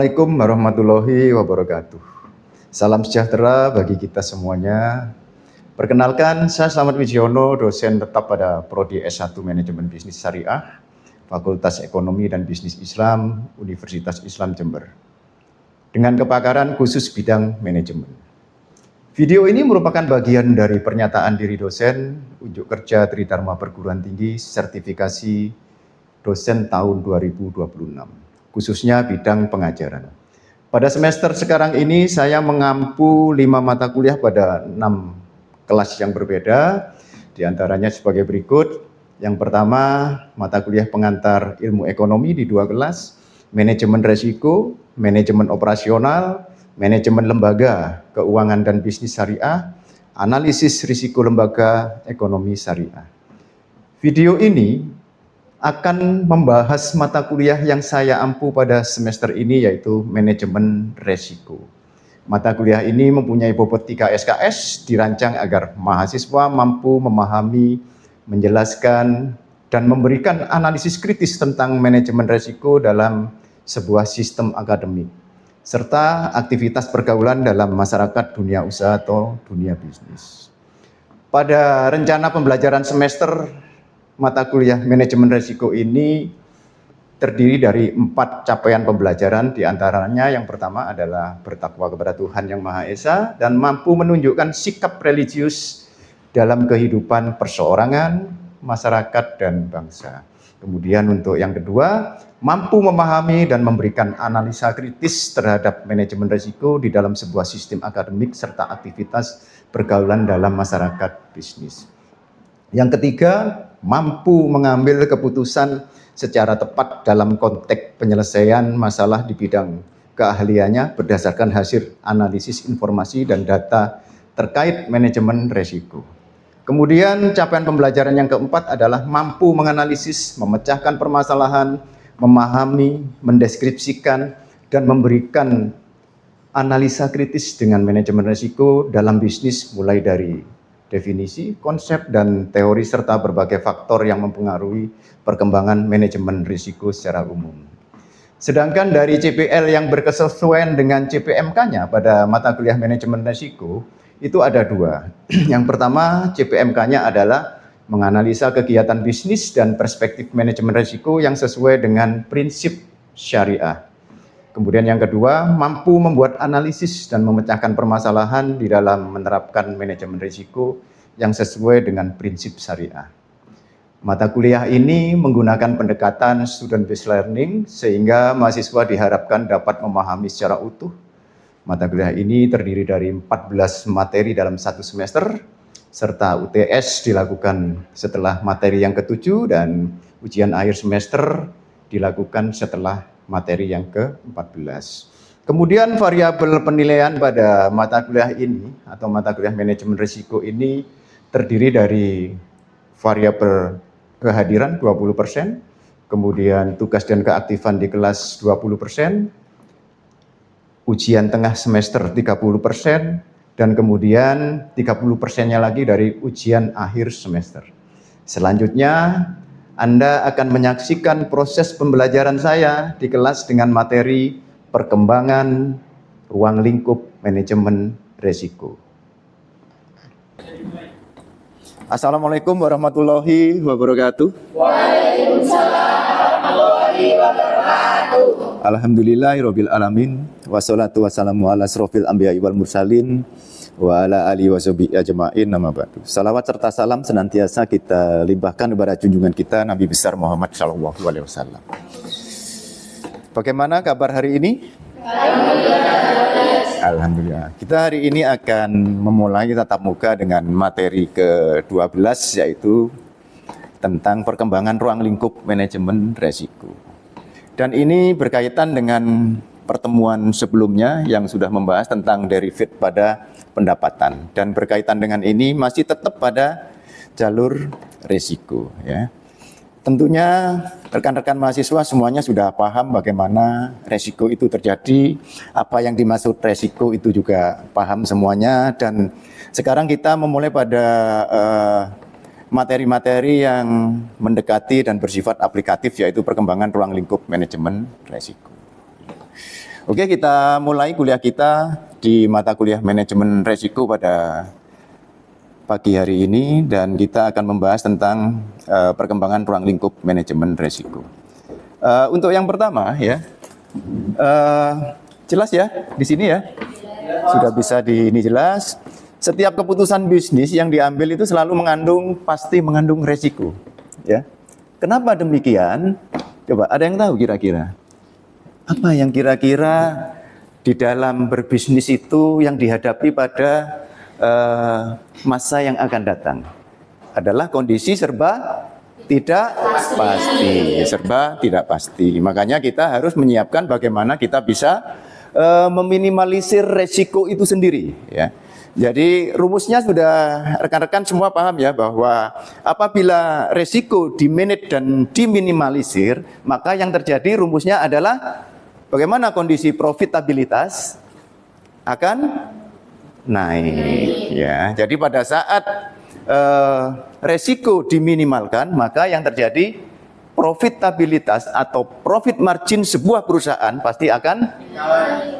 Assalamualaikum warahmatullahi wabarakatuh. Salam sejahtera bagi kita semuanya. Perkenalkan, saya Slamet Wijiono, dosen tetap pada Prodi S1 Manajemen Bisnis Syariah, Fakultas Ekonomi dan Bisnis Islam, Universitas Islam Jember, dengan kepakaran khusus bidang manajemen. Video ini merupakan bagian dari pernyataan diri dosen, unjuk kerja Tridharma Perguruan Tinggi, sertifikasi dosen tahun 2026. Khususnya bidang pengajaran. Pada semester sekarang ini saya mengampu 5 mata kuliah pada 6 kelas yang berbeda, diantaranya sebagai berikut. Yang pertama, mata kuliah pengantar ilmu ekonomi di 2 kelas, manajemen resiko, manajemen operasional, manajemen lembaga, keuangan dan bisnis syariah, analisis risiko lembaga ekonomi syariah. Video ini akan membahas mata kuliah yang saya ampu pada semester ini, yaitu manajemen resiko. Mata kuliah ini mempunyai bobot 3 SKS, dirancang agar mahasiswa mampu memahami, menjelaskan, dan memberikan analisis kritis tentang manajemen resiko dalam sebuah sistem akademik, serta aktivitas pergaulan dalam masyarakat dunia usaha atau dunia bisnis. Pada rencana pembelajaran semester mata kuliah manajemen resiko ini terdiri dari 4 capaian pembelajaran, diantaranya yang pertama adalah bertakwa kepada Tuhan Yang Maha Esa dan mampu menunjukkan sikap religius dalam kehidupan perseorangan, masyarakat, dan bangsa. Kemudian untuk yang kedua, mampu memahami dan memberikan analisa kritis terhadap manajemen resiko di dalam sebuah sistem akademik serta aktivitas pergaulan dalam masyarakat bisnis. Yang ketiga, mampu mengambil keputusan secara tepat dalam konteks penyelesaian masalah di bidang keahliannya berdasarkan hasil analisis informasi dan data terkait manajemen resiko. Kemudian capaian pembelajaran yang keempat adalah mampu menganalisis, memecahkan permasalahan, memahami, mendeskripsikan, dan memberikan analisa kritis dengan manajemen resiko dalam bisnis, mulai dari definisi, konsep, dan teori, serta berbagai faktor yang mempengaruhi perkembangan manajemen risiko secara umum. Sedangkan dari CPL yang berkesesuaian dengan CPMK-nya pada mata kuliah manajemen risiko, itu ada 2. Yang pertama, CPMK-nya adalah menganalisa kegiatan bisnis dan perspektif manajemen risiko yang sesuai dengan prinsip syariah. Kemudian yang kedua, mampu membuat analisis dan memecahkan permasalahan di dalam menerapkan manajemen risiko yang sesuai dengan prinsip syariah. Mata kuliah ini menggunakan pendekatan student-based learning sehingga mahasiswa diharapkan dapat memahami secara utuh. Mata kuliah ini terdiri dari 14 materi dalam 1 semester, serta UTS dilakukan setelah materi yang ke-7 dan ujian akhir semester dilakukan setelah materi yang ke-14. Kemudian variabel penilaian pada mata kuliah ini atau mata kuliah manajemen risiko ini terdiri dari variabel kehadiran 20%, kemudian tugas dan keaktifan di kelas 20%, ujian tengah semester 30%, dan kemudian 30%-nya lagi dari ujian akhir semester. Selanjutnya, Anda akan menyaksikan proses pembelajaran saya di kelas dengan materi perkembangan ruang lingkup manajemen resiko. Assalamualaikum warahmatullahi wabarakatuh. Waalaikumsalam warahmatullahi wabarakatuh. Alhamdulillahirabbil alamin, wassalatu wassalamu ala asrofil anbiya'i wal mursalin wa ala alihi washabihi ajma'in, nama ba'du. Salawat serta salam senantiasa kita limpahkan kepada junjungan kita Nabi besar Muhammad sallallahu alaihi wasallam. Bagaimana kabar hari ini? Alhamdulillah. Kita hari ini akan memulai tatap muka dengan materi ke-12, yaitu tentang perkembangan ruang lingkup manajemen resiko. Dan ini berkaitan dengan pertemuan sebelumnya yang sudah membahas tentang derivat pada pendapatan, dan berkaitan dengan ini masih tetap pada jalur risiko, ya. Tentunya rekan-rekan mahasiswa semuanya sudah paham bagaimana resiko itu terjadi, apa yang dimaksud resiko itu juga paham semuanya, dan sekarang kita memulai pada materi-materi yang mendekati dan bersifat aplikatif, yaitu perkembangan ruang lingkup manajemen resiko. Oke, kita mulai kuliah kita di mata kuliah manajemen resiko pada pagi hari ini, dan kita akan membahas tentang perkembangan ruang lingkup manajemen resiko. Untuk yang pertama ya, jelas ya di sini ya, sudah bisa ini jelas. Setiap keputusan bisnis yang diambil itu selalu pasti mengandung resiko. Ya, kenapa demikian? Coba ada yang tahu kira-kira? Apa yang kira-kira di dalam berbisnis itu yang dihadapi pada masa yang akan datang? Adalah kondisi serba tidak pasti. Makanya kita harus menyiapkan bagaimana kita bisa meminimalisir resiko itu sendiri. Ya. Jadi rumusnya sudah rekan-rekan semua paham ya, bahwa apabila resiko dimanage dan diminimalisir, maka yang terjadi rumusnya adalah bagaimana kondisi profitabilitas akan naik. Ya, jadi pada saat resiko diminimalkan, maka yang terjadi profitabilitas atau profit margin sebuah perusahaan pasti akan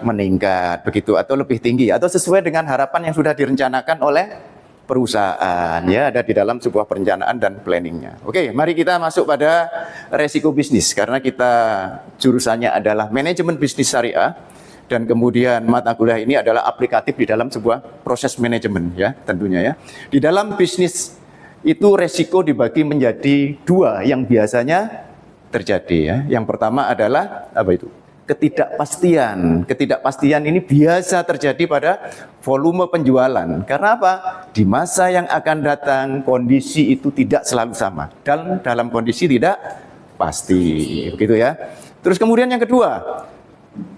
meningkat, begitu, atau lebih tinggi, atau sesuai dengan harapan yang sudah direncanakan oleh perusahaan, ya, ada di dalam sebuah perencanaan dan planningnya. Oke, mari kita masuk pada resiko bisnis, karena kita jurusannya adalah manajemen bisnis syariah, dan kemudian mata kuliah ini adalah aplikatif di dalam sebuah proses manajemen, ya, tentunya ya. Di dalam bisnis itu resiko dibagi menjadi dua yang biasanya terjadi, ya. Yang pertama adalah apa itu? Ketidakpastian. Ketidakpastian ini biasa terjadi pada volume penjualan. Karena apa? Di masa yang akan datang kondisi itu tidak selalu sama. Dalam kondisi tidak pasti, begitu ya. Terus kemudian yang kedua,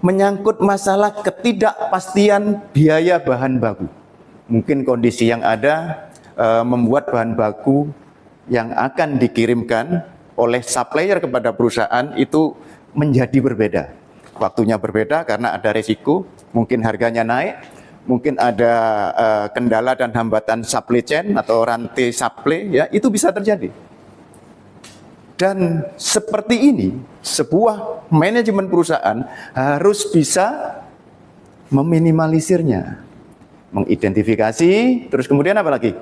menyangkut masalah ketidakpastian biaya bahan baku. Mungkin kondisi yang ada membuat bahan baku yang akan dikirimkan oleh supplier kepada perusahaan itu menjadi berbeda. Waktunya berbeda karena ada resiko, mungkin harganya naik, mungkin ada kendala dan hambatan supply chain atau rantai supply, ya, itu bisa terjadi. Dan seperti ini, sebuah manajemen perusahaan harus bisa meminimalisirnya, mengidentifikasi, terus kemudian apa lagi?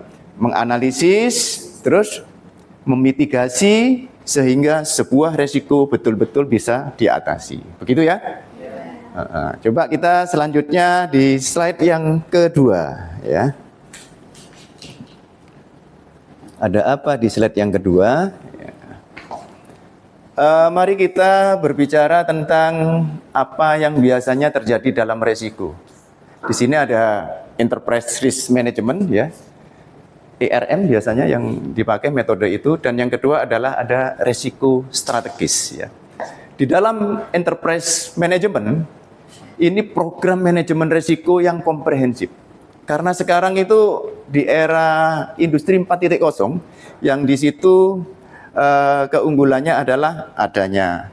Menganalisis, terus memitigasi, sehingga sebuah resiko betul-betul bisa diatasi. Begitu ya? Coba kita selanjutnya di slide yang kedua, ya. Ada apa di slide yang kedua? Mari kita berbicara tentang apa yang biasanya terjadi dalam resiko. Di sini ada Enterprise Risk Management, ya. ERM biasanya yang dipakai metode itu, dan yang kedua adalah ada resiko strategis, ya. Di dalam enterprise management ini program manajemen resiko yang komprehensif. Karena sekarang itu di era industri 4.0 yang di situ keunggulannya adalah adanya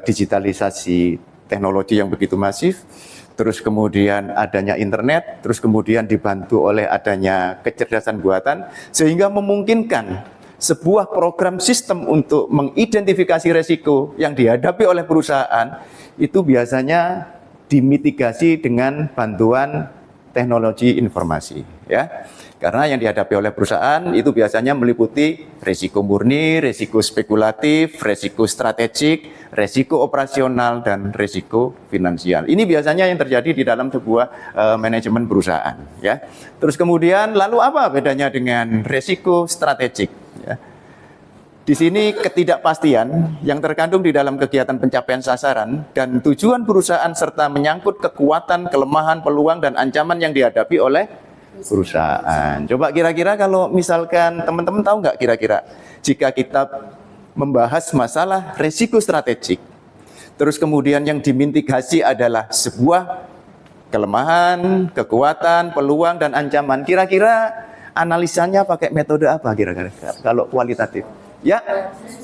digitalisasi teknologi yang begitu masif. Terus kemudian adanya internet, terus kemudian dibantu oleh adanya kecerdasan buatan, sehingga memungkinkan sebuah program sistem untuk mengidentifikasi resiko yang dihadapi oleh perusahaan itu biasanya dimitigasi dengan bantuan teknologi informasi, ya. Karena yang dihadapi oleh perusahaan itu biasanya meliputi risiko murni, risiko spekulatif, risiko strategik, risiko operasional, dan risiko finansial. Ini biasanya yang terjadi di dalam sebuah manajemen perusahaan, ya. Terus kemudian lalu apa bedanya dengan risiko strategik, ya? Di sini ketidakpastian yang terkandung di dalam kegiatan pencapaian sasaran dan tujuan perusahaan serta menyangkut kekuatan, kelemahan, peluang, dan ancaman yang dihadapi oleh perusahaan. Coba kira-kira kalau misalkan teman-teman tahu nggak kira-kira jika kita membahas masalah risiko strategik, terus kemudian yang dimitigasi adalah sebuah kelemahan, kekuatan, peluang, dan ancaman. Kira-kira analisanya pakai metode apa kira-kira kalau kualitatif? Ya,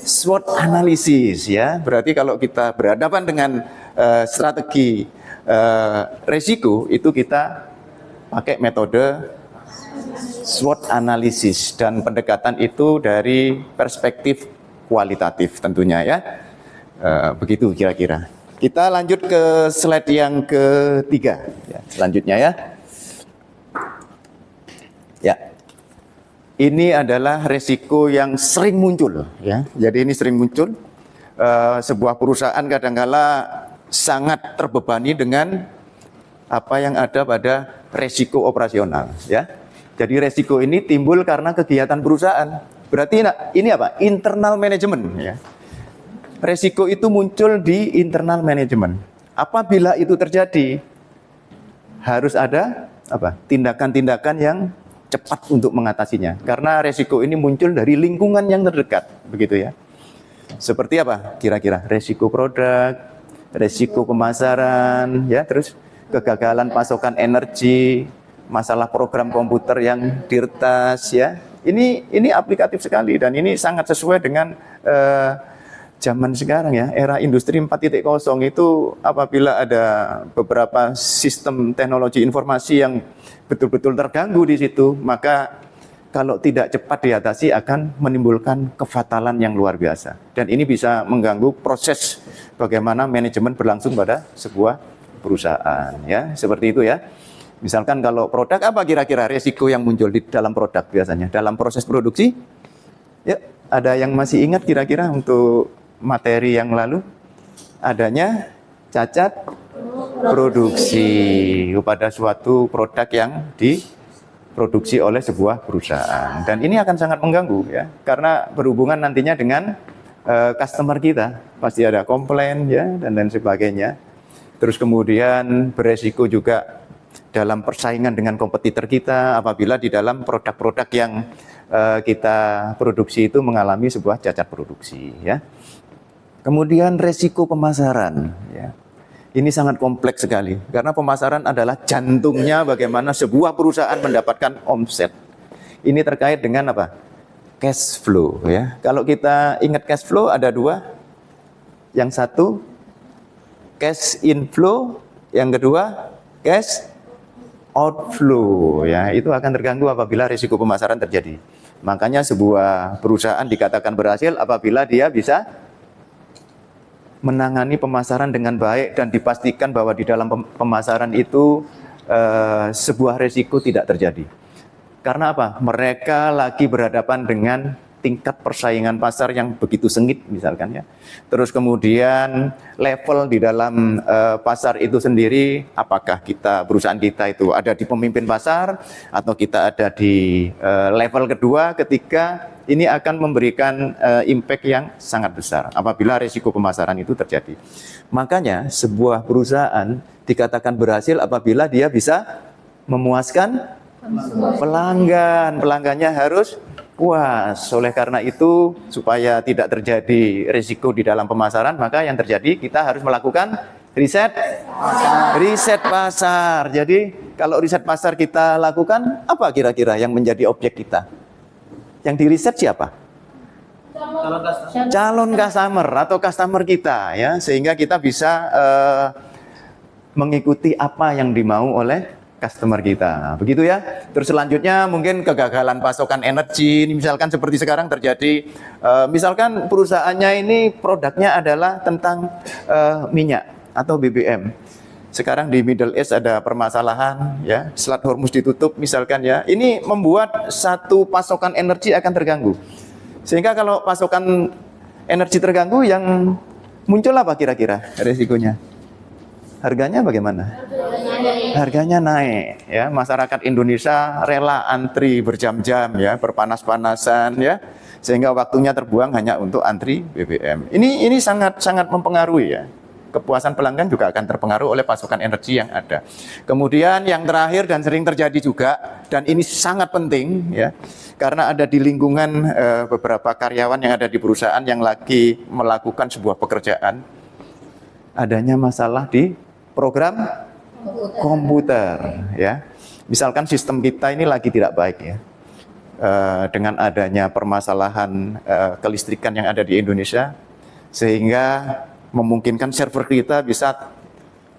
SWOT analisis, ya. Berarti kalau kita berhadapan dengan strategi risiko itu kita pakai metode SWOT analisis, dan pendekatan itu dari perspektif kualitatif tentunya, ya. Begitu kira-kira. Kita lanjut ke slide yang ketiga. Ya, selanjutnya ya. Ya, ini adalah resiko yang sering muncul. Ya, jadi ini sering muncul. Sebuah perusahaan kadangkala sangat terbebani dengan apa yang ada pada resiko operasional. Ya, jadi resiko ini timbul karena kegiatan perusahaan. Berarti ini apa? Internal manajemen. Ya. Resiko itu muncul di internal manajemen. Apabila itu terjadi, harus ada apa? Tindakan-tindakan yang cepat untuk mengatasinya. Karena resiko ini muncul dari lingkungan yang terdekat, begitu ya. Seperti apa? Kira-kira resiko produk, resiko pemasaran, ya, terus kegagalan pasokan energi, masalah program komputer yang diretas, ya. Ini aplikatif sekali dan ini sangat sesuai dengan zaman sekarang ya, era industri 4.0 itu apabila ada beberapa sistem teknologi informasi yang betul-betul terganggu di situ, maka kalau tidak cepat diatasi akan menimbulkan kefatalan yang luar biasa. Dan ini bisa mengganggu proses bagaimana manajemen berlangsung pada sebuah perusahaan ya, seperti itu ya. Misalkan kalau produk, apa kira-kira resiko yang muncul di dalam produk biasanya? Dalam proses produksi? Ya, ada yang masih ingat kira-kira untuk materi yang lalu? Adanya cacat produksi pada suatu produk yang diproduksi oleh sebuah perusahaan. Dan ini akan sangat mengganggu ya, karena berhubungan nantinya dengan customer kita. Pasti ada komplain ya, dan lain sebagainya. Terus kemudian beresiko juga dalam persaingan dengan kompetitor kita apabila di dalam produk-produk yang kita produksi itu mengalami sebuah cacat produksi ya. Kemudian resiko pemasaran ya. Ini sangat kompleks sekali karena pemasaran adalah jantungnya bagaimana sebuah perusahaan mendapatkan omset. Ini terkait dengan apa? Cash flow ya. Kalau kita ingat cash flow ada dua. Yang satu cash inflow, yang kedua cash outflow ya. Itu akan terganggu apabila risiko pemasaran terjadi. Makanya sebuah perusahaan dikatakan berhasil apabila dia bisa menangani pemasaran dengan baik dan dipastikan bahwa di dalam pemasaran itu sebuah risiko tidak terjadi. Karena apa? Mereka lagi berhadapan dengan tingkat persaingan pasar yang begitu sengit misalkan ya. Terus kemudian level di dalam pasar itu sendiri, apakah perusahaan kita itu ada di pemimpin pasar atau kita ada di level kedua, ketiga, ini akan memberikan impact yang sangat besar apabila risiko pemasaran itu terjadi. Makanya sebuah perusahaan dikatakan berhasil apabila dia bisa memuaskan pelanggan. Pelanggannya harus puas. Oleh karena itu, supaya tidak terjadi risiko di dalam pemasaran, maka yang terjadi kita harus melakukan riset pasar. Jadi kalau riset pasar kita lakukan, apa kira-kira yang menjadi objek kita? Yang diriset siapa? Calon customer atau customer kita ya, sehingga kita bisa mengikuti apa yang dimau oleh customer kita, begitu ya. Terus selanjutnya mungkin kegagalan pasokan energi, misalkan seperti sekarang terjadi, misalkan perusahaannya ini produknya adalah tentang minyak atau BBM. Sekarang di Middle East ada permasalahan, ya, Selat Hormuz ditutup misalkan ya. Ini membuat satu pasokan energi akan terganggu. Sehingga kalau pasokan energi terganggu, yang muncul apa kira-kira resikonya? Harganya bagaimana? Harganya naik ya. Masyarakat Indonesia rela antri berjam-jam ya, berpanas-panasan ya, sehingga waktunya terbuang hanya untuk antri BBM. Ini sangat mempengaruhi ya. Kepuasan pelanggan juga akan terpengaruh oleh pasokan energi yang ada. Kemudian yang terakhir dan sering terjadi juga, dan ini sangat penting ya, karena ada di lingkungan beberapa karyawan yang ada di perusahaan yang lagi melakukan sebuah pekerjaan, adanya masalah di program komputer ya. Misalkan sistem kita ini lagi tidak baik ya, dengan adanya permasalahan kelistrikan yang ada di Indonesia, sehingga memungkinkan server kita bisa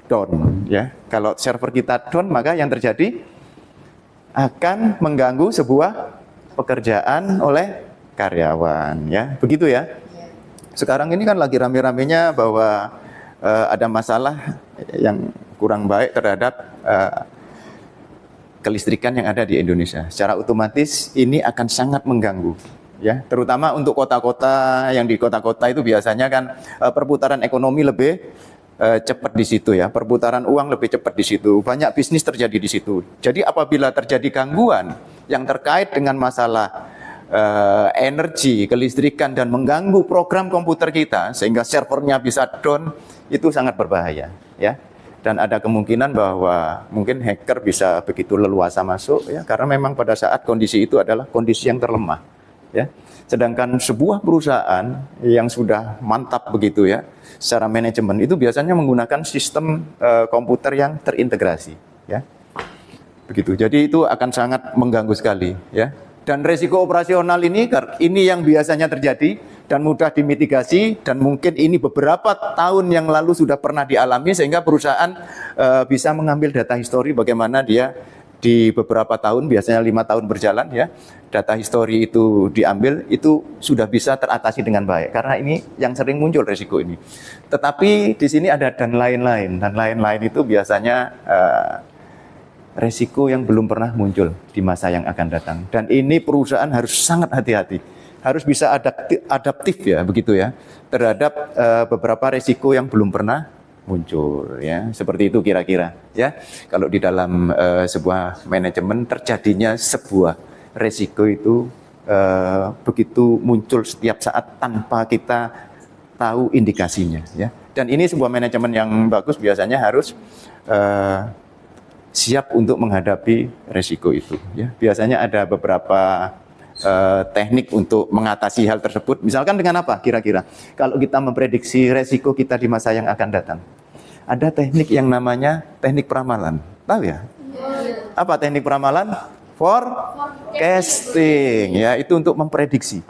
down ya. Kalau server kita down, maka yang terjadi akan mengganggu sebuah pekerjaan oleh karyawan ya. Begitu ya. Sekarang ini kan lagi rame-ramenya bahwa ada masalah yang kurang baik terhadap kelistrikan yang ada di Indonesia. Secara otomatis ini akan sangat mengganggu, ya, terutama untuk kota-kota. Yang di kota-kota itu biasanya kan perputaran ekonomi lebih cepat di situ, ya, perputaran uang lebih cepat di situ, banyak bisnis terjadi di situ. Jadi apabila terjadi gangguan yang terkait dengan masalah energi, kelistrikan, dan mengganggu program komputer kita sehingga servernya bisa down, itu sangat berbahaya, ya. Dan ada kemungkinan bahwa mungkin hacker bisa begitu leluasa masuk, ya, karena memang pada saat kondisi itu adalah kondisi yang terlemah, ya. Sedangkan sebuah perusahaan yang sudah mantap begitu, ya, secara manajemen itu biasanya menggunakan sistem komputer yang terintegrasi, ya. Begitu. Jadi itu akan sangat mengganggu sekali, ya. Dan resiko operasional ini yang biasanya terjadi dan mudah dimitigasi, dan mungkin ini beberapa tahun yang lalu sudah pernah dialami, sehingga perusahaan bisa mengambil data histori bagaimana dia di beberapa tahun, biasanya 5 tahun berjalan, ya, data histori itu diambil, itu sudah bisa teratasi dengan baik, karena ini yang sering muncul resiko ini. Tetapi di sini ada dan lain-lain itu biasanya resiko yang belum pernah muncul di masa yang akan datang, dan ini perusahaan harus sangat hati-hati, harus bisa adaptif, ya, begitu, ya, terhadap beberapa resiko yang belum pernah muncul, ya, seperti itu kira-kira, ya. Kalau di dalam sebuah manajemen terjadinya sebuah resiko itu begitu muncul setiap saat tanpa kita tahu indikasinya, ya. Dan ini sebuah manajemen yang bagus biasanya harus siap untuk menghadapi resiko itu, ya. Biasanya ada beberapa teknik untuk mengatasi hal tersebut. Misalkan dengan apa kira-kira? Kalau kita memprediksi resiko kita di masa yang akan datang, ada teknik yang namanya teknik peramalan. Tahu, ya? Apa teknik peramalan? Forecasting, ya, itu untuk memprediksi.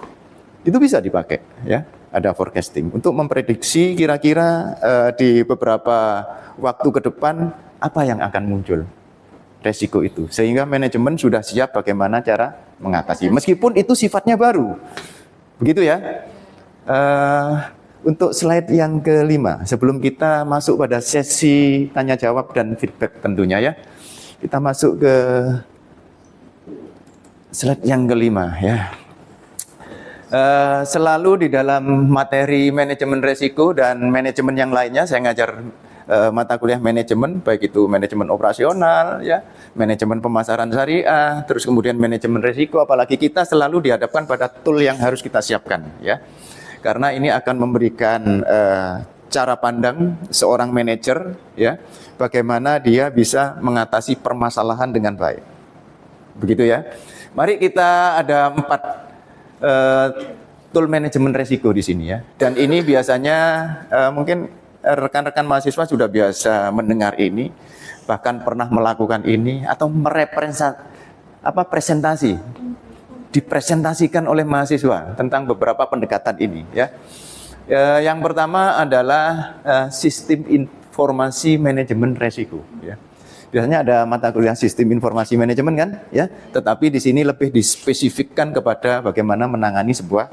Itu bisa dipakai, ya. Ada forecasting untuk memprediksi kira-kira di beberapa waktu ke depan apa yang akan muncul resiko itu, sehingga manajemen sudah siap bagaimana cara mengatasi, meskipun itu sifatnya baru, begitu, ya. Untuk slide yang kelima, sebelum kita masuk pada sesi tanya jawab dan feedback tentunya, ya, kita masuk ke slide yang kelima, ya. Selalu di dalam materi manajemen resiko dan manajemen yang lainnya, saya ngajar mata kuliah manajemen, baik itu manajemen operasional, ya, manajemen pemasaran syariah, terus kemudian manajemen resiko, apalagi kita selalu dihadapkan pada tool yang harus kita siapkan, ya, karena ini akan memberikan cara pandang seorang manajer, ya, bagaimana dia bisa mengatasi permasalahan dengan baik, begitu, ya. Mari kita ada 4 tool manajemen resiko di sini, ya, dan ini biasanya mungkin rekan-rekan mahasiswa sudah biasa mendengar ini, bahkan pernah melakukan ini atau presentasi, dipresentasikan oleh mahasiswa tentang beberapa pendekatan ini, ya. Yang pertama adalah sistem informasi manajemen resiko, ya. Biasanya ada mata kuliah sistem informasi manajemen, kan, ya, tetapi di sini lebih dispesifikkan kepada bagaimana menangani sebuah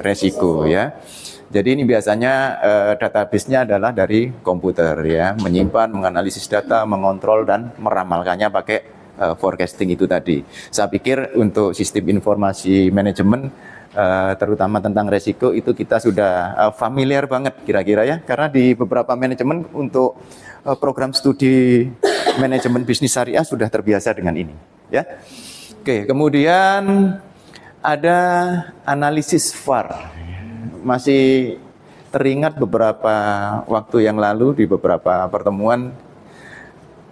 resiko, ya. Jadi ini biasanya database-nya adalah dari komputer, ya, menyimpan, menganalisis data, mengontrol, dan meramalkannya pakai forecasting itu tadi. Saya pikir untuk sistem informasi manajemen, terutama tentang resiko, itu kita sudah familiar banget kira-kira, ya, karena di beberapa manajemen untuk program studi manajemen bisnis syariah sudah terbiasa dengan ini, ya. Oke, kemudian ada analisis VAR. Masih teringat beberapa waktu yang lalu di beberapa pertemuan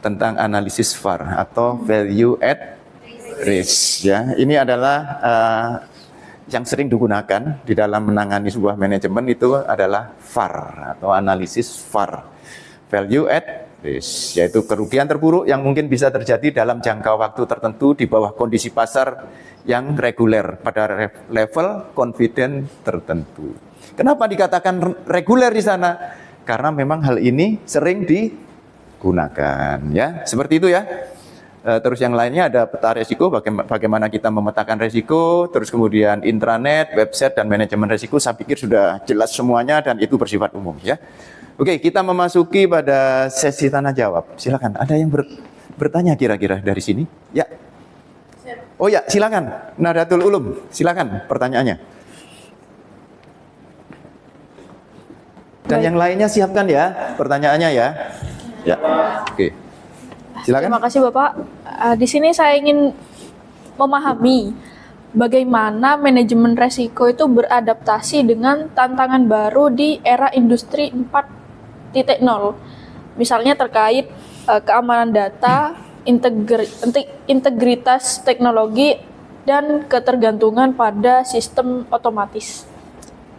tentang analisis VAR atau value at risk, ya. Ini adalah yang sering digunakan di dalam menangani sebuah manajemen, itu adalah VAR atau analisis VAR, value at risk, yaitu kerugian terburuk yang mungkin bisa terjadi dalam jangka waktu tertentu di bawah kondisi pasar yang reguler pada level confident tertentu. Kenapa dikatakan reguler di sana? Karena memang hal ini sering digunakan, ya, seperti itu, ya. Terus yang lainnya ada peta resiko, bagaimana kita memetakan resiko, terus kemudian intranet, website, dan manajemen resiko. Saya pikir sudah jelas semuanya dan itu bersifat umum, ya. Oke, kita memasuki pada sesi tanya jawab. Silakan, ada yang bertanya kira-kira dari sini? Ya. Oh ya, silakan. Nahdlatul Ulum, silakan pertanyaannya. Dan yang lainnya siapkan ya pertanyaannya ya. Ya. Oke. Silakan. Terima kasih Bapak. Di sini saya ingin memahami bagaimana manajemen resiko itu beradaptasi dengan tantangan baru di era industri 4.0. Misalnya terkait keamanan data, integritas teknologi, dan ketergantungan pada sistem otomatis.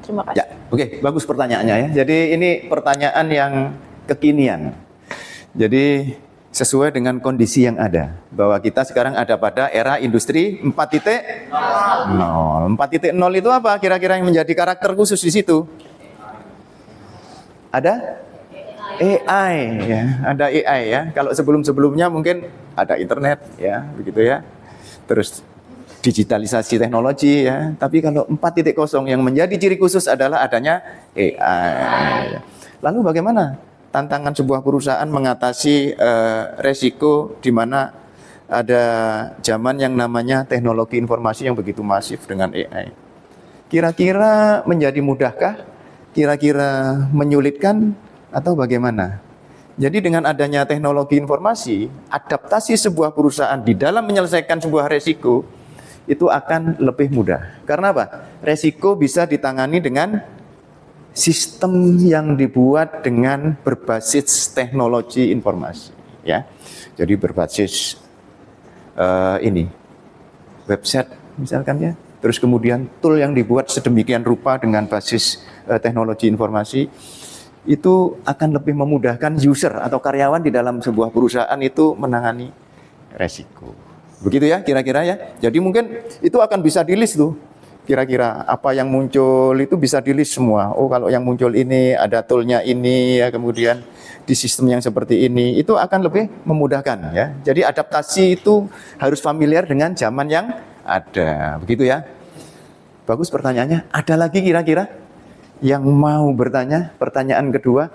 Terima kasih. Ya, oke, bagus pertanyaannya ya. Jadi ini pertanyaan yang kekinian. Jadi sesuai dengan kondisi yang ada, bahwa kita sekarang ada pada era industri 4.0. 4.0 itu apa kira-kira yang menjadi karakter khusus di situ? Ada AI ya, ada AI ya. Kalau sebelum-sebelumnya mungkin ada internet ya, begitu ya. Terus digitalisasi teknologi ya. Tapi kalau 4.0 yang menjadi ciri khusus adalah adanya AI. Lalu bagaimana tantangan sebuah perusahaan mengatasi resiko di mana ada zaman yang namanya teknologi informasi yang begitu masif dengan AI? Kira-kira menjadi mudahkah? Kira-kira menyulitkan atau bagaimana? Jadi dengan adanya teknologi informasi, adaptasi sebuah perusahaan di dalam menyelesaikan sebuah resiko itu akan lebih mudah. Karena apa? Resiko bisa ditangani dengan sistem yang dibuat dengan berbasis teknologi informasi, ya. Jadi berbasis website misalkan ya. Terus kemudian tool yang dibuat sedemikian rupa dengan basis teknologi informasi itu akan lebih memudahkan user atau karyawan di dalam sebuah perusahaan itu menangani resiko. Begitu ya kira-kira ya. Jadi mungkin itu akan bisa di-list tuh. Kira-kira apa yang muncul itu bisa di-list semua. Oh kalau yang muncul ini ada toolnya ini ya, kemudian di sistem yang seperti ini itu akan lebih memudahkan ya. Jadi adaptasi itu harus familiar dengan zaman yang ada. Begitu ya. Bagus pertanyaannya. Ada lagi kira-kira yang mau bertanya pertanyaan kedua?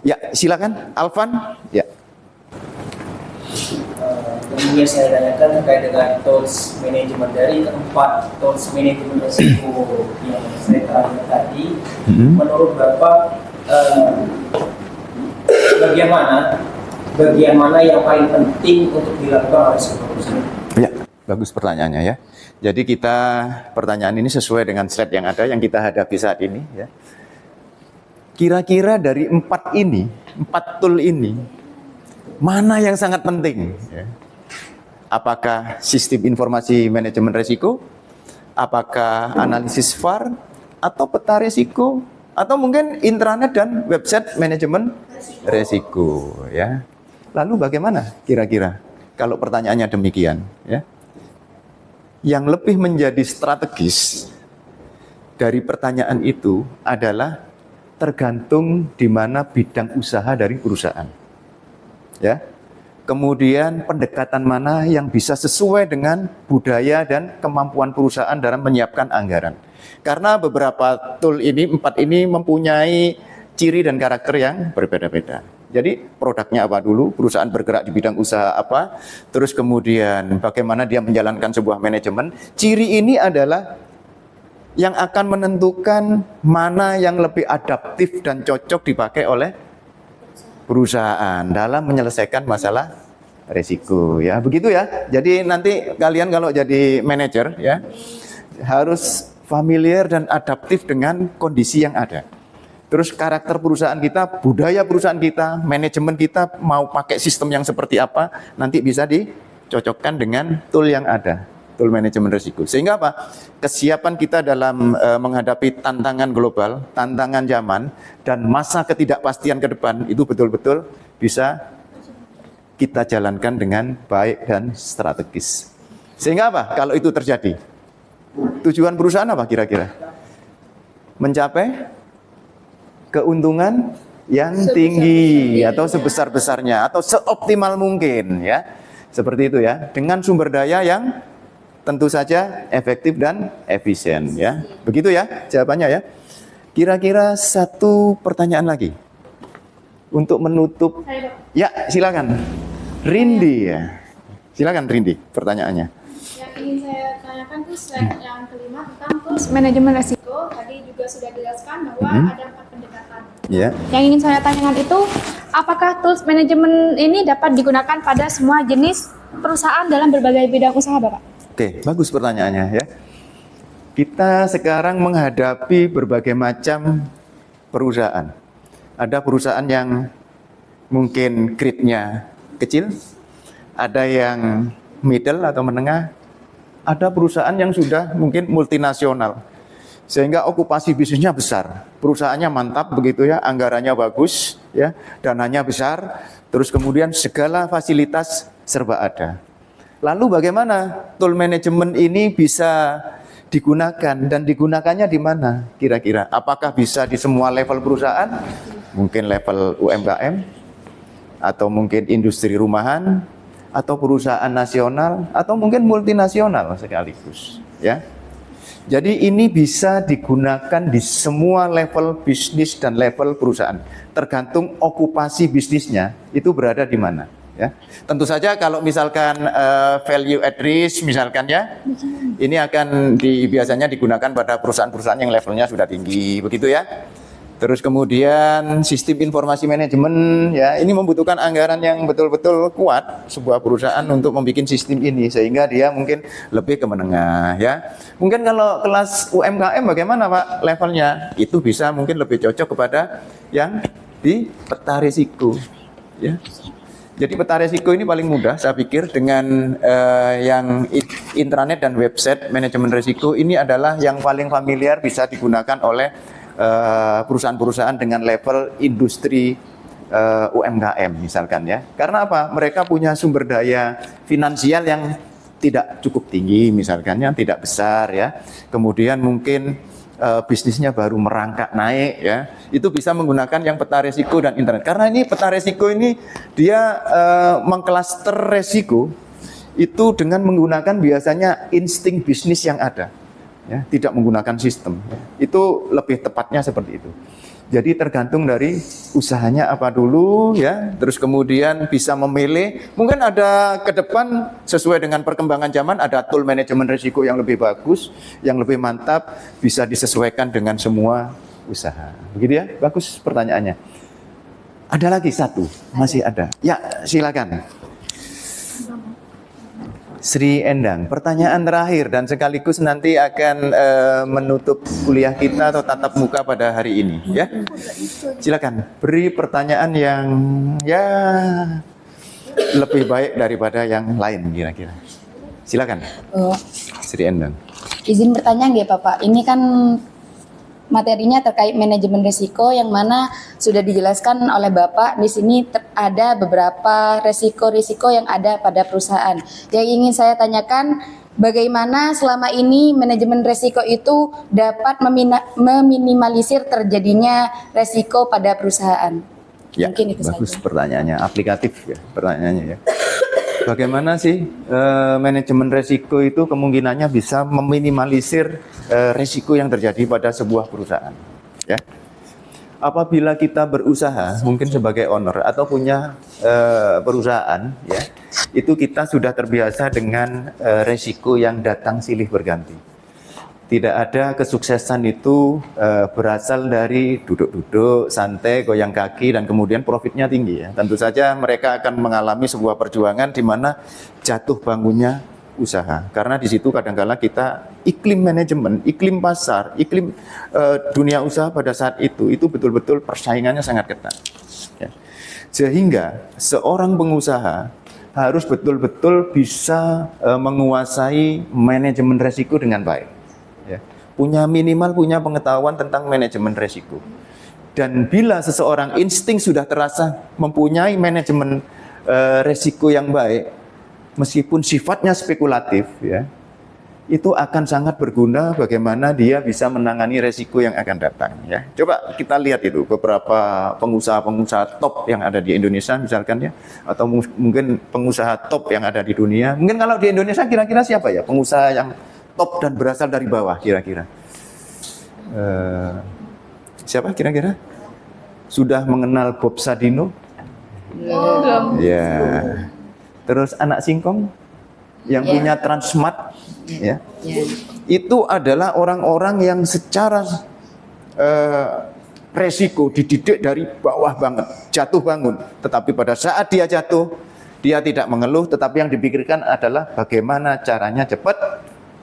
Ya silakan Alvan. Ya. Kemudian saya tanyakan terkait dengan tools manajemen dari keempat tools manajemen risiko yang saya terangkan tadi. Menurut Bapak, bagian mana yang paling penting untuk dilakukan oleh sebuah perusahaan? Ya, bagus pertanyaannya ya. Jadi pertanyaan ini sesuai dengan slide yang ada yang kita hadapi saat ini ya. Kira-kira dari empat tool ini, mana yang sangat penting? Ya. Apakah sistem informasi manajemen risiko? Apakah analisis VAR? Atau peta risiko? Atau mungkin intranet dan website manajemen risiko? Ya. Lalu bagaimana kira-kira kalau pertanyaannya demikian? Ya. Yang lebih menjadi strategis dari pertanyaan itu adalah tergantung di mana bidang usaha dari perusahaan. Ya. Kemudian pendekatan mana yang bisa sesuai dengan budaya dan kemampuan perusahaan dalam menyiapkan anggaran. Karena beberapa tool ini, 4 ini mempunyai ciri dan karakter yang berbeda-beda. Jadi produknya apa dulu, perusahaan bergerak di bidang usaha apa, terus kemudian bagaimana dia menjalankan sebuah manajemen. Ciri ini adalah yang akan menentukan mana yang lebih adaptif dan cocok dipakai oleh perusahaan dalam menyelesaikan masalah resiko ya. Begitu ya. Jadi nanti kalian kalau jadi manajer ya harus familiar dan adaptif dengan kondisi yang ada. Terus karakter perusahaan kita, budaya perusahaan kita, manajemen kita mau pakai sistem yang seperti apa, nanti bisa dicocokkan dengan tool yang ada, tool manajemen risiko. Sehingga apa? Kesiapan kita dalam menghadapi tantangan global, tantangan zaman, dan masa ketidakpastian ke depan itu betul-betul bisa kita jalankan dengan baik dan strategis. Sehingga apa? Kalau itu terjadi, tujuan perusahaan apa kira-kira? Mencapai keuntungan yang tinggi atau sebesar-besarnya atau seoptimal mungkin ya. Seperti itu ya. Dengan sumber daya yang tentu saja efektif dan efisien ya. Begitu ya jawabannya ya. Kira-kira satu pertanyaan lagi untuk menutup. Ya, silakan. Rindi ya. Silakan Rindi, pertanyaannya. Yang ingin saya tanyakan tuh yang kelima tentang tools manajemen resiko. Tadi juga sudah dijelaskan bahwa ada 4 pendekatan. Ya. Yang ingin saya tanyakan itu, apakah tools manajemen ini dapat digunakan pada semua jenis perusahaan dalam berbagai bidang usaha, Bapak? Oke, bagus pertanyaannya ya. Kita sekarang menghadapi berbagai macam perusahaan. Ada perusahaan yang mungkin grade-nya kecil, ada yang middle atau menengah, ada perusahaan yang sudah mungkin multinasional. Sehingga okupasi bisnisnya besar, perusahaannya mantap begitu ya, anggarannya bagus ya, dananya besar, terus kemudian segala fasilitas serba ada. Lalu bagaimana tool management ini bisa digunakan dan digunakannya di mana kira-kira? Apakah bisa di semua level perusahaan? Mungkin level UMKM atau mungkin industri rumahan atau perusahaan nasional atau mungkin multinasional sekaligus ya. Jadi ini bisa digunakan di semua level bisnis dan level perusahaan, tergantung okupasi bisnisnya itu berada di mana ya. Tentu saja kalau misalkan value at risk misalkan ya, ini akan biasanya digunakan pada perusahaan-perusahaan yang levelnya sudah tinggi begitu ya. Terus kemudian sistem informasi manajemen ya, ini membutuhkan anggaran yang betul-betul kuat sebuah perusahaan untuk membuat sistem ini sehingga dia mungkin lebih ke menengah ya. Mungkin kalau kelas UMKM bagaimana Pak levelnya? Itu bisa mungkin lebih cocok kepada yang di peta risiko ya. Jadi peta risiko ini paling mudah saya pikir dengan yang intranet dan website manajemen risiko ini adalah yang paling familiar bisa digunakan oleh perusahaan-perusahaan dengan level industri UMKM misalkan ya. Karena apa? Mereka punya sumber daya finansial yang tidak cukup tinggi misalkan ya, tidak besar ya. Kemudian mungkin bisnisnya baru merangkak naik ya. Itu bisa menggunakan yang peta risiko dan internet. Karena ini peta risiko ini dia mengklaster risiko itu dengan menggunakan biasanya insting bisnis yang ada. Ya, tidak menggunakan sistem. Itu lebih tepatnya seperti itu. Jadi tergantung dari usahanya apa dulu ya, terus kemudian bisa memilih. Mungkin ada ke depan sesuai dengan perkembangan zaman ada tool manajemen risiko yang lebih bagus, yang lebih mantap, bisa disesuaikan dengan semua usaha. Begitu ya? Bagus pertanyaannya. Ada lagi satu, masih ada. Ya, silakan. Sri Endang, pertanyaan terakhir dan sekaligus nanti akan menutup kuliah kita atau tatap muka pada hari ini ya. Silakan beri pertanyaan yang ya lebih baik daripada yang lain kira-kira. Silakan. Sri Endang. Izin bertanya nggak Bapak, ini kan materinya terkait manajemen risiko yang mana sudah dijelaskan oleh Bapak. Di sini ada beberapa risiko-risiko yang ada pada perusahaan. Yang ingin saya tanyakan, bagaimana selama ini manajemen risiko itu dapat meminimalisir terjadinya risiko pada perusahaan? Ya, mungkin itu bagus saja. pertanyaannya, aplikatif ya pertanyaannya ya. Bagaimana sih manajemen resiko itu kemungkinannya bisa meminimalisir resiko yang terjadi pada sebuah perusahaan? Ya, apabila kita berusaha mungkin sebagai owner atau punya perusahaan, ya, itu kita sudah terbiasa dengan resiko yang datang silih berganti. Tidak ada kesuksesan itu berasal dari duduk-duduk, santai, goyang kaki, dan kemudian profitnya tinggi. Ya. Tentu saja mereka akan mengalami sebuah perjuangan di mana jatuh bangunnya usaha. Karena di situ kadang-kala kita iklim manajemen, iklim pasar, iklim dunia usaha pada saat itu betul-betul persaingannya sangat ketat. Ya. Sehingga seorang pengusaha harus betul-betul bisa menguasai manajemen resiko dengan baik. Ya, punya pengetahuan tentang manajemen resiko. Dan bila seseorang insting sudah terasa mempunyai manajemen resiko yang baik, meskipun sifatnya spekulatif, ya, itu akan sangat berguna bagaimana dia bisa menangani resiko yang akan datang. Ya, coba kita lihat itu beberapa pengusaha-pengusaha top yang ada di Indonesia, misalkan ya, atau mungkin pengusaha top yang ada di dunia. Mungkin kalau di Indonesia kira-kira siapa ya pengusaha yang top dan berasal dari bawah kira-kira? Siapa kira-kira? Sudah mengenal Bob Sadino? Belum. Ya. Terus anak singkong yang Ya. punya Transmart, ya. Ya. Itu adalah orang-orang yang secara resiko dididik dari bawah banget, jatuh bangun. Tetapi pada saat dia jatuh, dia tidak mengeluh, tetapi yang dipikirkan adalah bagaimana caranya cepat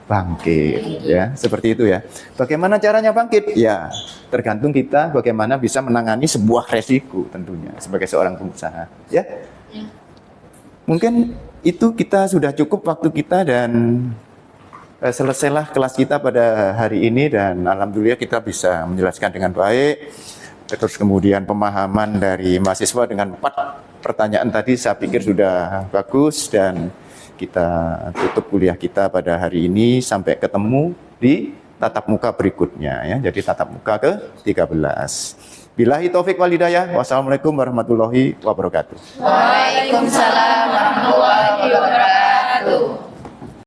bangkit, ya, seperti itu ya. Bagaimana caranya bangkit? Ya, tergantung kita bagaimana bisa menangani sebuah resiko tentunya sebagai seorang pengusaha, ya. Mungkin itu kita sudah cukup waktu kita dan selesailah kelas kita pada hari ini dan alhamdulillah kita bisa menjelaskan dengan baik. Terus kemudian pemahaman dari mahasiswa dengan 4 pertanyaan tadi saya pikir sudah bagus dan kita tutup kuliah kita pada hari ini sampai ketemu di tatap muka berikutnya ya. Jadi tatap muka ke-13. Billahi taufik wal hidayah. Wassalamualaikum warahmatullahi wabarakatuh. Waalaikumsalam warahmatullahi wabarakatuh.